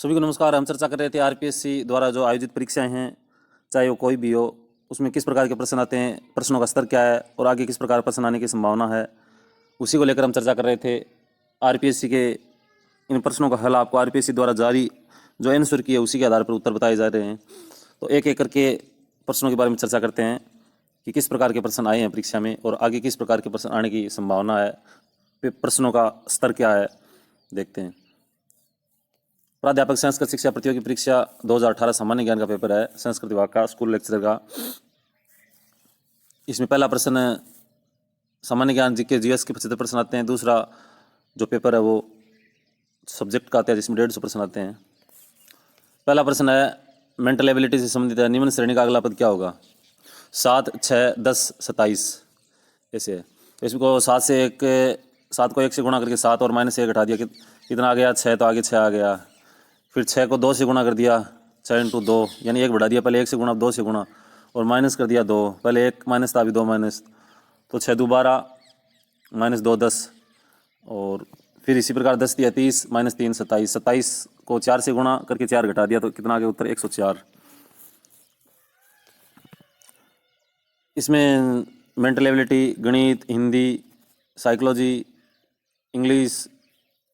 सभी को नमस्कार। हम चर्चा कर रहे थे आरपीएससी द्वारा जो आयोजित परीक्षाएं हैं, चाहे वो कोई भी हो, उसमें किस प्रकार के प्रश्न आते हैं, प्रश्नों का स्तर क्या है और आगे किस प्रकार प्रश्न आने की संभावना है, उसी को लेकर हम चर्चा कर रहे थे। आरपीएससी के इन प्रश्नों का हल आपको आरपीएससी द्वारा जारी जो आंसर की है उसी के आधार पर उत्तर बताए जा रहे हैं। तो एक एक करके प्रश्नों के बारे में चर्चा करते हैं कि किस प्रकार के प्रश्न आए हैं परीक्षा में और आगे किस प्रकार के प्रश्न आने की संभावना है, प्रश्नों का स्तर क्या है, देखते हैं। प्राध्यापक संस्कृत शिक्षा प्रतियोगी परीक्षा 2018 सामान्य ज्ञान का पेपर है, संस्कृत विभाग का, स्कूल लेक्चरर का। इसमें पहला प्रश्न सामान्य ज्ञान जीके जीएस के 75 प्रश्न आते हैं। दूसरा जो पेपर है वो सब्जेक्ट का आता है जिसमें 150 प्रश्न आते हैं। पहला प्रश्न है मेंटल एबिलिटी से संबंधित है, निम्न श्रेणी का अगला पद क्या होगा? 7, 6, 10, 27 ऐसे है। तो इसको 7 को 1 से गुणा करके 7 और -1 हटा दिया, कितना आ गया? 6। तो आगे 6 आ गया। फिर 6 को 2 से गुणा कर दिया, 6 × 2 यानी 1 बढ़ा दिया। पहले 1 से गुणा, अब 2 से गुणा और माइनस कर दिया 2। पहले 1 माइनस था, अभी 2 माइनस, तो 6 × 2 = 12 -2 10। और फिर इसी प्रकार 10 दिया 30 -3 27। 27 को 4 से गुणा करके 4 घटा दिया, तो कितना आ गया उत्तर? 104। इसमें मेंटल एबिलिटी, गणित, हिंदी, साइकोलॉजी, इंग्लिश,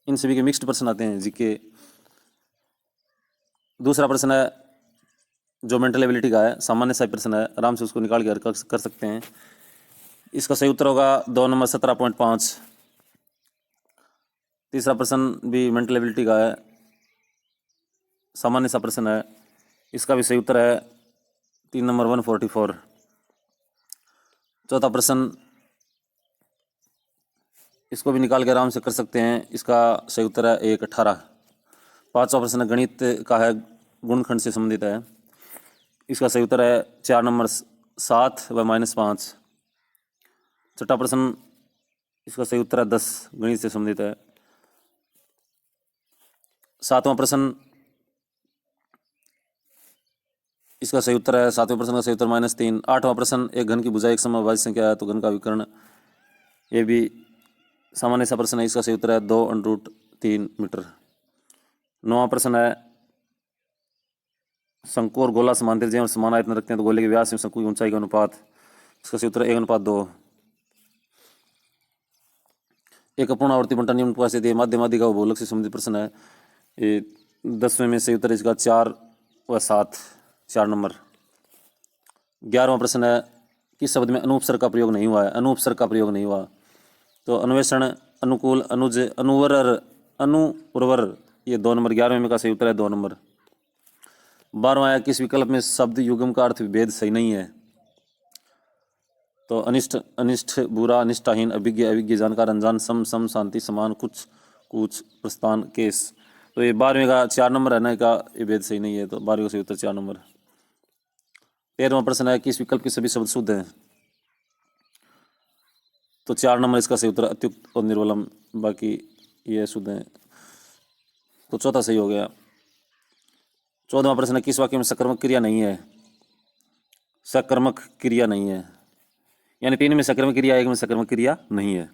इन सभी के मिक्स्ड प्रश्न आते हैं जीके। दूसरा प्रश्न है जो मेंटल एबिलिटी का है, सामान्य सा प्रश्न है, आराम से उसको निकाल के कर सकते हैं। इसका सही उत्तर होगा 2 नंबर 17.5। तीसरा प्रश्न भी मेंटल एबिलिटी का है, सामान्य सा प्रश्न है, इसका भी सही उत्तर है 3 नंबर 144। चौथा प्रश्न, इसको भी निकाल के आराम से कर सकते हैं, इसका सही उत्तर है 1/18। पांचवा प्रश्न गणित का है, गुणनखंड से संबंधित है, इसका सही उत्तर है 4 नंबर 7 व -5। छठा प्रश्न, इसका सही उत्तर है 10, गणित से संबंधित है। सातवां प्रश्न, इसका सही उत्तर है, सातवें प्रश्न का सही उत्तर -3। आठवां प्रश्न, एक घन की भुजा एक समअभाज्य संख्या है तो घन का विकर्ण, ये भी सामान्य सा प्रश्न है, इसका सही उत्तर है 2√3 मीटर। नौवां प्रश्न है शंकु और गोला समांतर हैं और समान आयतन रखते हैं तो गोले के व्यास में शंकु की ऊंचाई का अनुपात, इसका सही उत्तर है 1/2। एक अपूर्ण आवर्ती बंटन निम्न प्रकार से दिए, माध्यम आदि का बहुलक से संबंधित प्रश्न है। ये 10वें में सही उत्तर इसका 4 व 7, 4 नंबर। 11वां प्रश्न है किस शब्द में अनुपसर्ग का प्रयोग नहीं हुआ है? अनुपसर्ग का प्रयोग नहीं हुआ, तो अन्वेषण, अनुकूल, अनुज, अनुवर, अनुर्वर, ये 2 नंबर। 11वें में का सही उत्तर है 2 नंबर। 12वां है किस विकल्प में शब्द युग्म का अर्थ भेद सही नहीं है? तो अनिष्ट, अनिष्ट, बुरा, निष्ठाहीन, अभिज्ञ, अभिज्ञ, जानकार, अनजान, सम, सम, शांति, समान, कुछ, कुछ, प्रस्थान, केस, तो ये 12वें का 4 नंबर है ना, का ये भेद सही नहीं है, तो 12वें का सही उत्तर 4 नंबर। 13वां प्रश्न है किस विकल्प के सभी शब्द शुद्ध हैं? तो 4 नंबर इसका सही उत्तर अत्युक्त और निर्वलम, बाकी ये शुद्ध हैं, तो चौथा सही हो गया। 14वां प्रश्न है किस वाक्य में सकर्मक क्रिया नहीं है? सकर्मक क्रिया नहीं है, यानी 3 में सकर्मक क्रिया, 1 में सकर्मक क्रिया नहीं है,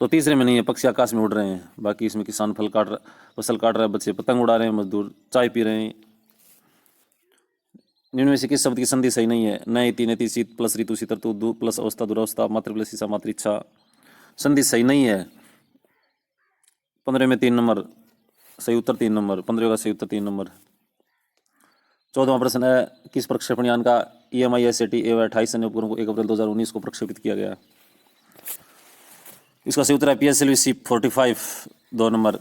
तो तीसरे में नहीं है। पक्षी आकाश में उड़ रहे हैं, बाकी इसमें किसान फसल काट रहे हैं, बच्चे पतंग उड़ा रहे हैं, मजदूर चाय पी रहे हैं। निम्न में से किस शब्द की संधि सही नहीं है? नए, तीन, शीत प्लस ऋतु, शीतऋतु, दू प्लस अवस्था, दुरावस्था, मातृ प्लस ईसा, मातृच्छा, संधि सही नहीं है। 15 में 3 नंबर, सही उत्तर 3 नंबर। 15 का सही उत्तर 3 नंबर। 14वां प्रश्न है किस प्रक्षेपण यान का EMISAT A28 अन्य उपग्रहों को 1 अप्रैल 2019 को प्रक्षेपित किया गया? इसका सही उत्तर है PSLV C-45, 2 नंबर।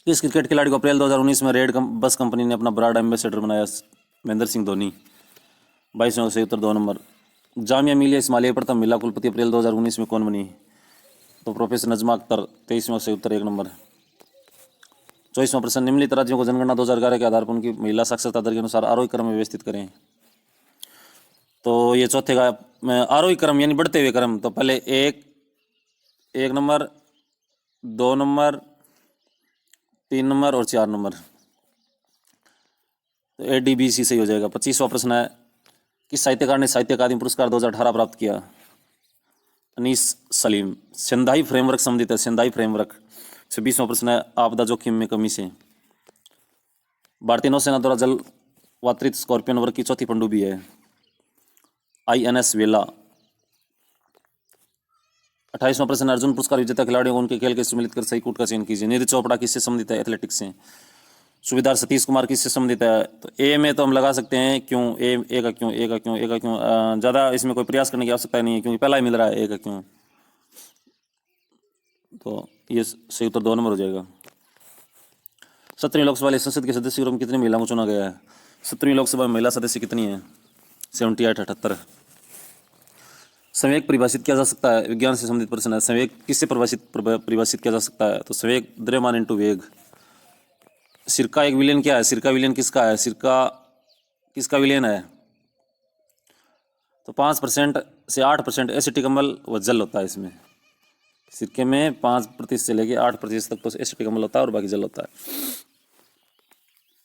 किस क्रिकेट खिलाड़ी को अप्रैल 2019 में रेड बस कंपनी ने अपना ब्रांड एम्बेसडर बनाया? महेंद्र सिंह धोनी, 22वां सही उत्तर 2 नंबर। जामिया मिलिया इस्माइलिया प्रथम महिला कुलपति अप्रैल 2019 में कौन बनी? तो प्रोफेसर नजमा अख्तर, 23वां सही उत्तर 1 नंबर। 24वां प्रश्न निम्नलिखित राज्यों को जनगणना 2011 के आधार पर उनकी महिला साक्षरता दर के अनुसार आरोही क्रम में व्यवस्थित करें। तो ये चौथे का आरोही क्रम यानी बढ़ते हुए क्रम, तो पहले 1 नंबर, 2 नंबर, 3 नंबर और 4 नंबर, तो ADBC सही हो जाएगा। 25वां प्रश्न है किस साहित्यकार ने साहित्य अकादमी पुरस्कार 2018 प्राप्त किया? अनीस सलीम, सेंधाई फ्रेमवर्क संबंधित है, सेंधाई फ्रेमवर्क। 26वां प्रश्न है आपदा जोखिम में कमी से, भारतीय नौसेना द्वारा जल वात्रित स्कॉर्पियन वर्ग की चौथी पनडुब्बी है INS वेला। 28वां प्रश्न, अर्जुन पुरस्कार विजेता खिलाड़ियों को उनके खेल के सम्मिलित कर सही कूट का चयन कीजिए। नीरज चोपड़ा किससे संबंधित है? एथलेटिक्स से। सुबेदार सतीश कुमार किससे संबंधित है? तो ए में तो हम लगा सकते हैं क्यों, ए का क्यों, ए का क्यों, ए का क्यों, ज़्यादा इसमें कोई प्रयास करने की आवश्यकता नहीं है क्योंकि पहला ही मिल रहा है ए का क्यों, तो ये सही उत्तर 2 नंबर हो जाएगा। 17वीं लोकसभा वाले संसद के सदस्य में कितनी महिलाओं को चुना गया है? 17वीं लोकसभा में महिला सदस्य कितनी है? 78, 78। संवेग परिभाषित किया जा सकता है? विज्ञान से संबंधित प्रश्न है। संवेग किससे परिभाषित किया जा सकता है? तो संवेग द्रव्यमान इंटू वेग। सिरका एक विलेन क्या है? सिरका विलेन किसका है? सिरका किसका विलेन है? तो 5% से 8% एसिटिक अम्ल व जल होता है इसमें। सिरके में 5% से लेके 8% तक तो एसिटिक अम्ल होता है और बाकी जल होता है।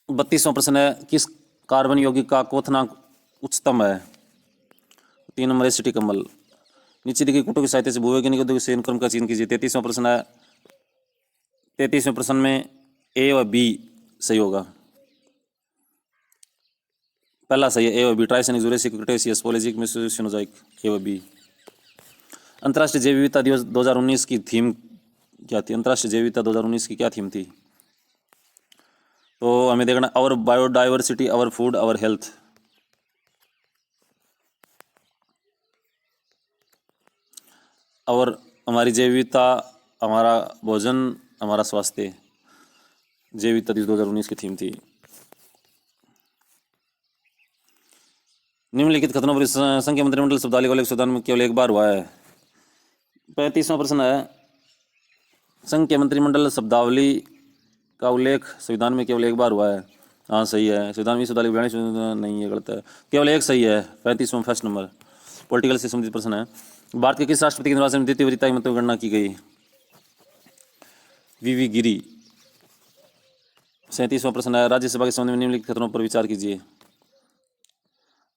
32वां प्रश्न है, किस कार्बन यौगिक का क्वथनांक उच्चतम है? 3 नंबर एसिटिक अम्ल। नीचे दिए गए कूटों की सहायता से भूवैज्ञानिक उद्योग से क्रम का चयन कीजिए। 33वां प्रश्न है, 33वें प्रश्न में ए व बी सही होगा। पहला सही है, ए व बी, ट्राइसेनिक, जुरेसिक, क्रिटेशियस, पोलेजिक, मेसोसिनोजोइक, ए व बी। अंतर्राष्ट्रीय जैव विविधता दिवस 2019 की थीम क्या थी? अंतर्राष्ट्रीय जैव विविधता 2019 की क्या थीम थी? तो हमें देखना our biodiversity, our food, our health. और हमारी जैव विविधता, हमारा भोजन, हमारा स्वास्थ्य, जैव विविधता दिवस 2019 की थीम थी। निम्नलिखित कथनों पर संघ के मंत्रिमंडल शब्दावली का संविधान में केवल एक बार हुआ है। 35वां प्रश्न है, संघ के मंत्रिमंडल शब्दावली का उल्लेख संविधान में केवल एक बार हुआ है। हाँ सही है। संविधान में शब्दावली नहीं है, गलत है। केवल एक सही है। 35वां फर्स्ट नंबर। पॉलिटिकल से संबंधित प्रश्न है, भारत के किस राष्ट्रपति के निर्वाचन में द्वितीय वरीयता की मतों की गणना की गई? VV गिरी। 37वां प्रश्न है, राज्यसभा के संबंध में निम्नलिखित कथनों पर विचार कीजिए।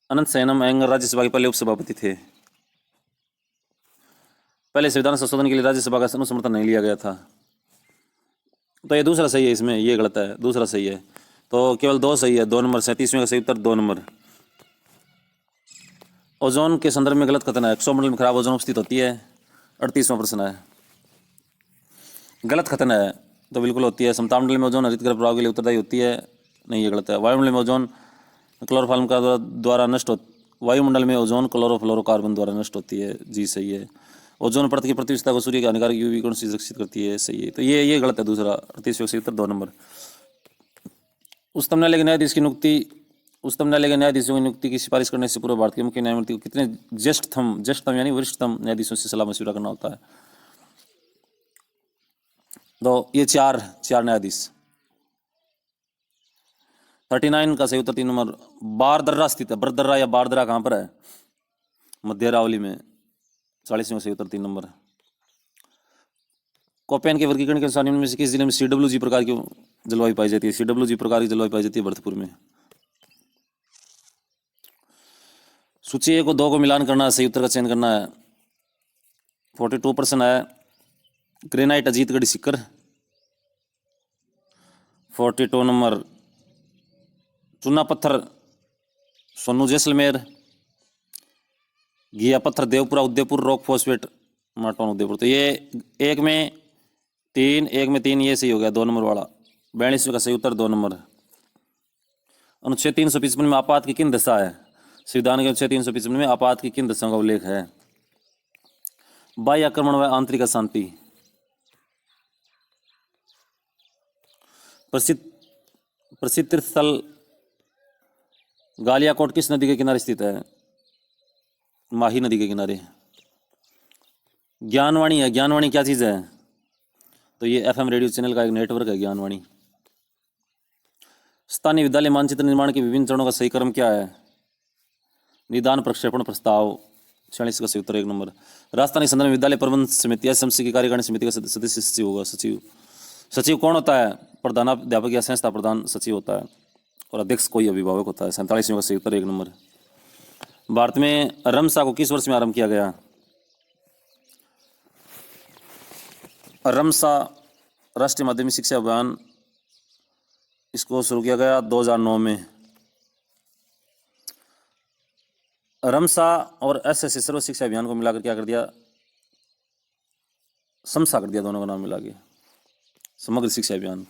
अनंत शयनम अयंगर राज्यसभा के पहले उपसभापति थे। पहले संविधान संशोधन के लिए राज्यसभा का अनुसमर्थन नहीं लिया गया था। तो ये दूसरा सही है, इसमें ये गलत है, दूसरा सही है। तो केवल 2 सही है, 2 नंबर। 37वें का सही उत्तर 2 नंबर। ओजोन के संदर्भ में गलत कथन है, सौरमंडल में खराब ओजोन उपस्थित होती है। 38वां प्रश्न है, गलत कथन है। तो बिल्कुल होती है। समतापमंडल में ओजोन हरित गृह प्रभाव के लिए उत्तरदायी होती है, नहीं, ये गलत है। वायुमंडल में ओजोन क्लोरोफॉर्म का द्वारा नष्ट हो वायुमंडल में ओजोन क्लोरोफ्लोरोकार्बन द्वारा नष्ट होती है, जी सही है। ओजोन परत की प्रतिष्ठा को सूर्य के हानिकारक यूवी किरणों से सुरक्षित करती है, सही है। तो ये गलत है, दूसरा। 38वें का उत्तर 2 नंबर। उच्चतम न्यायालय के न्यायाधीश की नियुक्ति उच्चतम न्यायालय के न्यायाधीशों की नियुक्ति की सिफारिश करने से पूर्व भारत के मुख्य न्यायमूर्ति को कितने ज्येष्ठतम यानी वरिष्ठतम न्यायाधीशों से सलाह मशविरा करना होता है? तो ये चार न्यायाधीश। 39 का सही उत्तर 3 नंबर। बारदर्रा स्थित है। बरदर्रा या बारदरा कहाँ पर है? मध्य अरावली में। 40वें का सही उत्तर 3 नंबर। कोपेन के वर्गीकरण के अनुसार निम्न में से किस जिले में CWG प्रकार की जलवायु पाई जाती है? CWG प्रकार की जलवायु पाई जाती है भरतपुर में। सूची 1 और 2 को मिलान करना है, सही उत्तर का चयन करना है। 42% है ग्रेनाइट अजीतगढ़ सीकर। 42 नंबर चूना पत्थर सोनू जैसलमेर। घिया पत्थर देवपुरा उदयपुर। Rock phosphate Matoon Udaipur. तो ये एक में 3 ये सही हो गया, 2 नंबर वाला। 42 का सही उत्तर 2 नंबर। अनुच्छेद 355 में आपात की किन दशा है? संविधान के अनुच्छेद 355 में आपात की किन दशाओं का उल्लेख है? बाह्य आक्रमण व आंतरिक अशांति। प्रसिद्ध तीर्थ स्थल गालियाकोट किस नदी के किनारे स्थित है? माही नदी के किनारे। ज्ञानवाणी है। ज्ञानवाणी क्या चीज़ है? तो ये FM रेडियो चैनल का एक नेटवर्क है, ज्ञानवाणी। स्थानीय विद्यालय मानचित्र निर्माण के विभिन्न चरणों का सही क्रम क्या है? निदान, प्रक्षेपण, प्रस्ताव। 46 का सही उत्तर 1 नंबर। राजस्थानी संदर्भ में विद्यालय प्रबंध समिति या समसी की कार्यकारिणी समिति का सदस्य सचिव होगा। सचिव कौन होता है? प्रधानाध्यापक या संस्था प्रधान सचिव होता है और अध्यक्ष कोई अभिभावक होता है। 47वें का सही उत्तर 1 नंबर। भारत में रमसा को किस वर्ष में आरंभ किया गया? रमसा राष्ट्रीय माध्यमिक शिक्षा अभियान इसको शुरू किया गया 2009 में। रमसा और एसएससी सर्व शिक्षा अभियान को मिलाकर क्या कर दिया, समसा कर दिया, दोनों का नाम मिला के समग्र शिक्षा अभियान।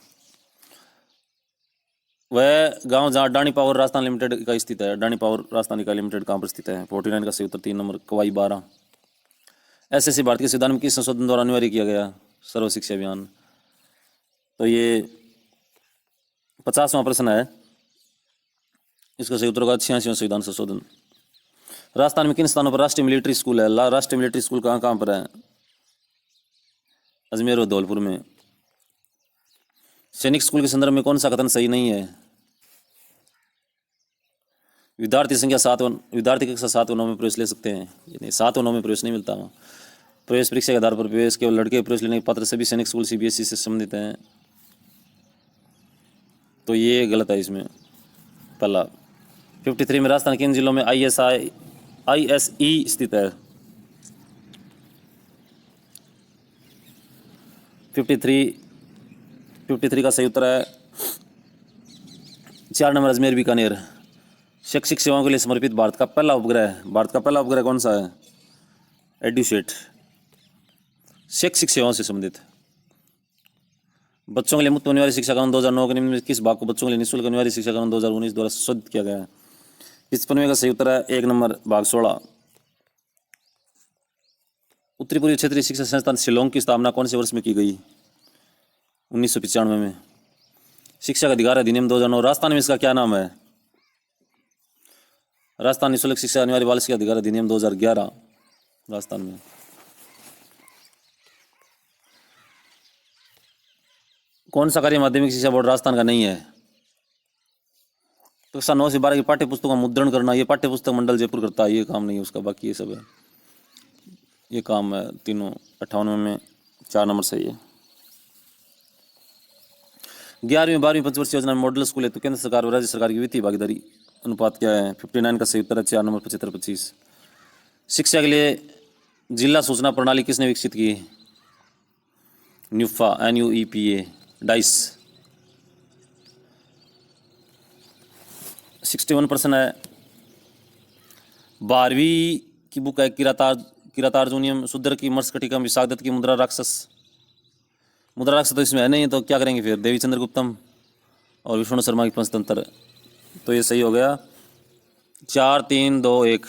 वह गांव जहाँ डाणी पावर राजस्थान लिमिटेड का स्थित है, डाणी पावर राजस्थान इकाई लिमिटेड कहाँ पर स्थित है? 49 का सही उत्तर 3 नंबर कवाई 12। एसएससी भारत के संविधान में किस संशोधन द्वारा अनिवार्य किया गया सर्व शिक्षा अभियान? तो ये 50वां प्रश्न है, इसका सही उत्तर होगा 86वां संविधान संशोधन। राजस्थान में किन स्थानों पर राष्ट्रीय मिलिट्री स्कूल है? राष्ट्रीय मिलिट्री स्कूल कहाँ कहाँ पर है? अजमेर और धौलपुर में। सैनिक स्कूल के संदर्भ में कौन सा कथन सही नहीं है? विद्यार्थी संख्या 7 विद्यार्थी कक्षा 7 व 9 में प्रवेश ले सकते हैं, नहीं 7 व 9 में प्रवेश नहीं मिलता। प्रवेश परीक्षा के आधार पर प्रवेश केवल लड़के प्रवेश लेने के पात्र सभी सैनिक स्कूल सीबीएसई से संबंधित हैं, तो ये गलत है इसमें पहला। 53 में राजस्थान किन जिलों में आईएसई स्थित है? 53 का सही उत्तर है 4 नंबर अजमेर बीकानेर। शैक्षिक सेवाओं के लिए समर्पित भारत का पहला उपग्रह कौन सा है? एड्यूसेट। शैक्षिक सेवाओं से संबंधित। बच्चों के लिए मुफ्त अनिवार्य शिक्षा कानून 2009 के निम्न में किस भाग को बच्चों के लिए निःशुल्क अनिवार्य शिक्षा कानून 2019 द्वारा संशोधित किया गया है? 55 का सही उत्तर है 1 नंबर भाग 16। उत्तरी पूर्वी क्षेत्रीय शिक्षा संस्थान शिलोंग की स्थापना कौन से वर्ष में की गई? 1995 में। शिक्षा का अधिकार अधिनियम 2009 राजस्थान में इसका क्या नाम है? राजस्थान निःशुल्क शिक्षा अनिवार्य बाल शिक्षा अधिकार अधिनियम 2011 राजस्थान में। कौन सा कार्य माध्यमिक शिक्षा बोर्ड राजस्थान का नहीं है? कक्षा 9 से 12 की पाठ्य पुस्तकों का मुद्रण करना, ये पाठ्य पुस्तक मंडल जयपुर करता है, ये काम नहीं है उसका, बाकी ये सब है, ये काम है तीनों। 58 में 4 नंबर सही है। 11वीं 12वीं पंचवर्षीय योजना में मॉडल स्कूल है तो केंद्र सरकार और राज्य सरकार की वित्तीय भागीदारी अनुपात क्या है? 59 का सही उत्तर है 4 नंबर 75-25। शिक्षा के लिए जिला सूचना प्रणाली किसने विकसित की? न्यूफा NUEPA डाइस। 61% है। 12वीं की बुक है किरातार्जुनियम शुद्र की मर्सकटिकम विशाखदत्त की मुद्रा राक्षस तो इसमें है नहीं, तो क्या करेंगे फिर? देवीचंद्र गुप्तम और विष्णु शर्मा की पंचतंत्र, तो ये सही हो गया 4 3 2 1।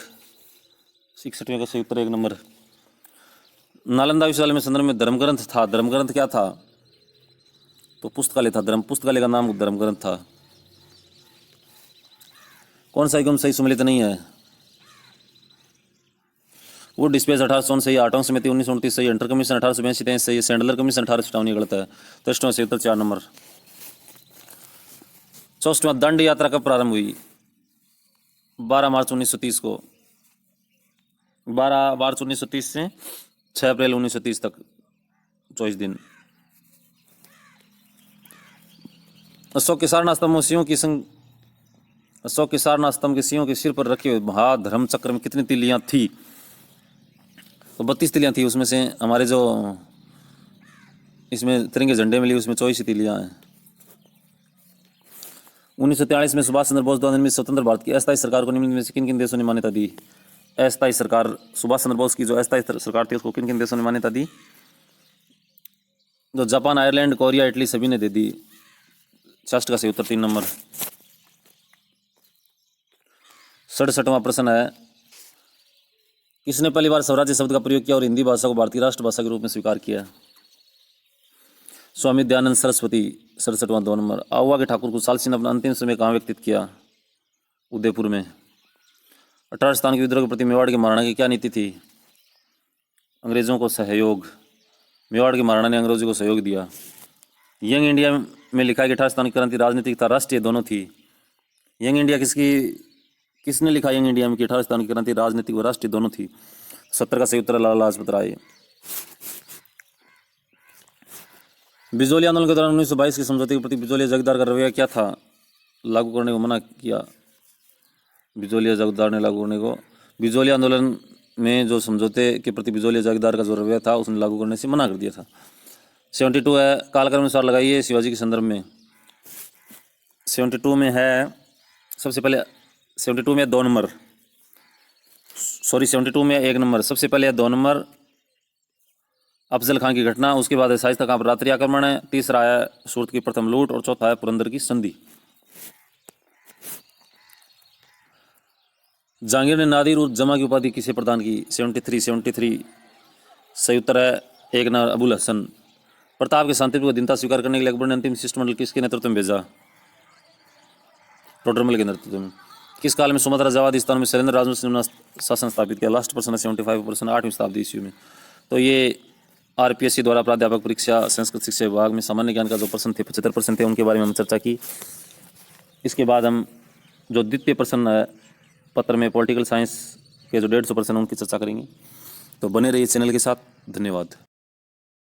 61वें का सही उत्तर 1 नंबर। नालंदा विश्वविद्यालय में संदर्भ में धर्मग्रंथ था, धर्मग्रंथ क्या था? तो पुस्तकालय था, पुस्तकालय का नाम धर्मग्रंथ था। कौन सा एकदम सही सुमेलित नहीं है? वो डिस्पेस 1800 सही, आठवां समिति 1929 सही, इंटर कमीशन 1882 सही, सैंडलर कमीशन 1857 गलत है। 63वां सही उत्तर 4 नंबर। 64वां दंड यात्रा कब प्रारंभ हुई? 12 मार्च 1930 को। 12 मार्च 1930 से 6 अप्रैल 1930 तक 24 दिन। अशोक के सारनाथ स्तंभ के सिंहों के सिर पर रखे हुए महाधर्म चक्र में कितनी तिलियां थी? तो 32 तिलियां थी, उसमें से हमारे जो इसमें तिरंगे झंडे मिली उसमें 24 तिलियां हैं। 1943 में सुभाष चंद्र बोस द्वारा निर्मित स्वतंत्र भारत की अस्थायी सरकार को निम्न में से किन किन देशों ने मान्यता दी? अस्थायी सरकार, सुभाष चंद्र बोस की जो अस्थायी सरकार थी उसको किन किन देशों ने मान्यता दी? जो जापान, आयरलैंड, कोरिया, इटली सभी ने दे दी। 66 का सही उत्तर 3 नंबर। 67वां प्रश्न है, किसने पहली बार स्वराज्य शब्द का प्रयोग किया और हिंदी भाषा को भारतीय राष्ट्रभाषा के रूप में स्वीकार किया? स्वामी दयानंद सरस्वती। 67वां 2 नंबर। आहुआ के ठाकुर कुशाल सिंह ने अपना अंतिम समय कहाँ व्यतीत किया? उदयपुर में। 18 राजस्थान के विद्रोह के प्रति मेवाड़ के महाराणा की क्या नीति थी? अंग्रेजों को सहयोग। मेवाड़ के महाराणा ने अंग्रेजों को सहयोग दिया। यंग इंडिया में लिखा है कि 18 राजस्थान की क्रांति राजनीतिक तथा राष्ट्रीय दोनों थी। यंग इंडिया किसने लिखा? यंग इंडिया में कि 18 राजस्थान की क्रांति राजनीतिक व राष्ट्रीय दोनों थी। 70 का सही उत्तर लाला लाजपत राय। बिजोली आंदोलन के दौरान 1922 के समझौते के प्रति बिजोलिया जागीरदार का रवैया क्या था? लागू करने को मना किया। बिजोलिया जागीरदार ने लागू करने को, बिजोलिया आंदोलन में जो समझौते के प्रति बिजोलिया जागीरदार का जो रवैया था उसने लागू करने से मना कर दिया था। 72 है, कालक्रम अनुसार लगाइए शिवाजी के संदर्भ में। 72 में है, सबसे पहले 72 में 2 नंबर, सॉरी 72 में 1 नंबर। सबसे पहले है 2 नंबर अफजल खान की घटना, उसके बाद है शाइस्ता खान पर रात्रि आक्रमण है, तीसरा है सूरत की प्रथम लूट और चौथा है पुरंदर की संधि। जहांगीर ने नादिर उर्द जमा की उपाधि किसे प्रदान की? 73 सही उत्तर है 1 नंबर अबुल हसन। प्रताप के शांतिप्रिय को दीनता स्वीकार करने के लिए अकबर ने अंतिम शिष्टमंडल किसके नेतृत्व में भेजा? टोडरमल के नेतृत्व में। किस काल में सुमत्रा जवादिस्तान में शैलेंद्र राजवंशी ने शासन स्थापित किया? लास्ट प्रश्न है 75%, 8वीं शताब्दी ईस्वी में। तो ये आरपीएससी द्वारा प्राध्यापक परीक्षा संस्कृत शिक्षा विभाग में सामान्य ज्ञान का जो प्रश्न थे 75% थे, उनके बारे में हम चर्चा की। इसके बाद हम जो द्वितीय प्रश्न है पत्र में पॉलिटिकल साइंस के जो 150 प्रश्न उनकी चर्चा करेंगे। तो बने रहिए चैनल के साथ। धन्यवाद।